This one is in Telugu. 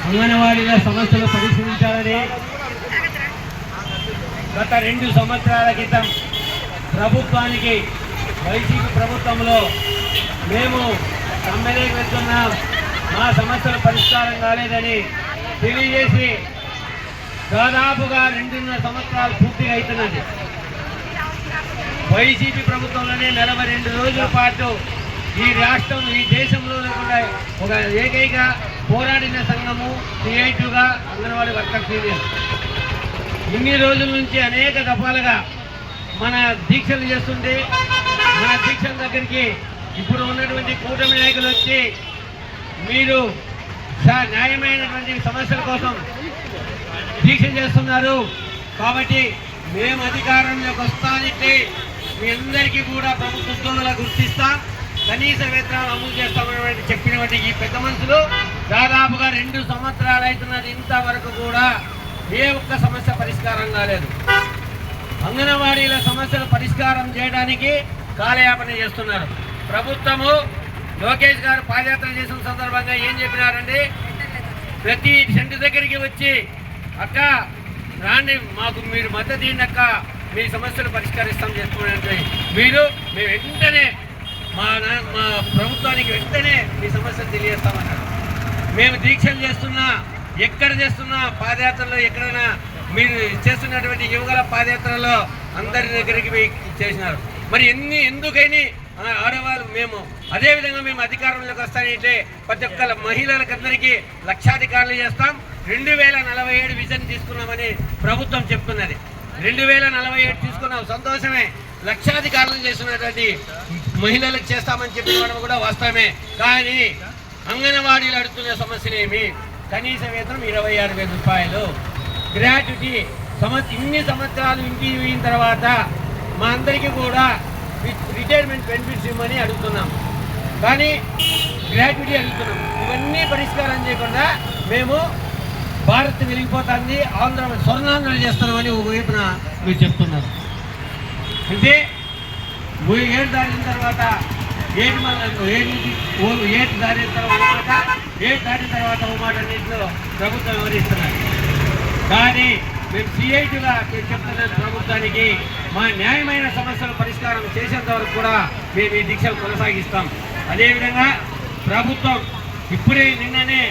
అంగన్వాడీల సమస్యలు పరిశీలించాలని గత 2 సంవత్సరాల క్రితం ప్రభుత్వానికి వైసీపీ ప్రభుత్వంలో మేము సమ్మెలోకి వెళ్తున్నాం, మా సమస్యల పరిష్కారం కాలేదని తెలియజేసి దాదాపుగా 2.5 సంవత్సరాలు పూర్తిగా అవుతున్నది. వైసీపీ ప్రభుత్వంలోనే 42 రోజుల పాటు ఈ రాష్ట్రం ఈ దేశంలో లేకుండా ఒక ఏకైక పోరాడిన సంఘము సిఐటిగా అంగన్వాడీ వర్కర్స్ యూనియన్. ఇన్ని రోజుల నుంచి అనేక దఫాలుగా మన దీక్షలు చేస్తుంటే మన దీక్షల దగ్గరికి ఇప్పుడు ఉన్నటువంటి కూటమి నాయకులు వచ్చి మీరు న్యాయమైనటువంటి సమస్యల కోసం దీక్ష చేస్తున్నారు కాబట్టి మేము అధికారంలోకి వస్తానంటే మీ అందరికీ కూడా ప్రభుత్వ ఉద్యోగులు గుర్తిస్తాం, కనీస వేతనాలు అమలు చేస్తామని చెప్పినటువంటి ఈ పెద్ద మనుషులు దాదాపుగా 2 సంవత్సరాలు అవుతున్నది, ఇంతవరకు కూడా ఏ ఒక్క సమస్య పరిష్కారం కాలేదు. అంగన్వాడీల సమస్యలు పరిష్కారం చేయడానికి కాలయాపన చేస్తున్నారు. ప్రభుత్వము లోకేష్ గారు పాదయాత్ర చేసిన సందర్భంగా ఏం చెప్పినారంటే ప్రతి సెంటు దగ్గరికి వచ్చి అక్క రాండి, మాకు మీరు మద్దతు ఇవ్వండి అక్క, మీ సమస్యలు పరిష్కరిస్తాం చేసుకోండి. మేము వెంటనే మా ప్రభుత్వానికి వెంటనే మీ సమస్యలు తెలియజేస్తామన్నారు. మేము దీక్షలు చేస్తున్నా, ఎక్కడ చేస్తున్నా, పాదయాత్రలో ఎక్కడైనా మీరు చేస్తున్నటువంటి యువకుల పాదయాత్రలో అందరి దగ్గరికి చేసినారు. మరి ఎందుకని ఆడవాళ్ళు మేము అదేవిధంగా మేము అధికారంలోకి వస్తానంటే ప్రతి ఒక్క మహిళలకందరికీ లక్షాధికారులు చేస్తాం. 2047 విజన్ తీసుకున్నామని ప్రభుత్వం చెప్తున్నది. 2047 తీసుకున్నాం, సంతోషమే. లక్షాధికారులు చేస్తున్నటువంటి మహిళలకు చేస్తామని చెప్పిన కూడా వాస్తవమే. కానీ అంగన్వాడీలు అడుగుతున్న సమస్యలేమి? కనీస వేతనం 26,000 రూపాయలు, గ్రాట్యుటీ ఇన్ని సంవత్సరాలు ఇంటికి పోయిన తర్వాత మా అందరికీ కూడా రిటైర్మెంట్ బెనిఫిట్స్ ఇవ్వమని అడుగుతున్నాం, కానీ గ్రాట్యుటీ అడుగుతున్నాం. ఇవన్నీ పరిష్కారం చేయకుండా మేము భారత్ వెలిగిపోతుంది, ఆంధ్ర స్వర్ణాంధ్ర చేస్తున్నామని ఒకవైపున మీరు చెప్తున్నారు. అంటే 7 దాటిన తర్వాత 7 దాటిన తర్వాత 7 దాటిన తర్వాత ఒక మాట అన్నింటిలో ప్రభుత్వం వివరిస్తున్నారు. కానీ మేము సిఐటిగా చెప్తున్న ప్రభుత్వానికి మా న్యాయమైన సమస్యల పరిష్కారం చేసేంత వరకు కూడా మేము ఈ దీక్షలు కొనసాగిస్తాం. అదేవిధంగా ప్రభుత్వం ఇప్పుడే నిన్ననే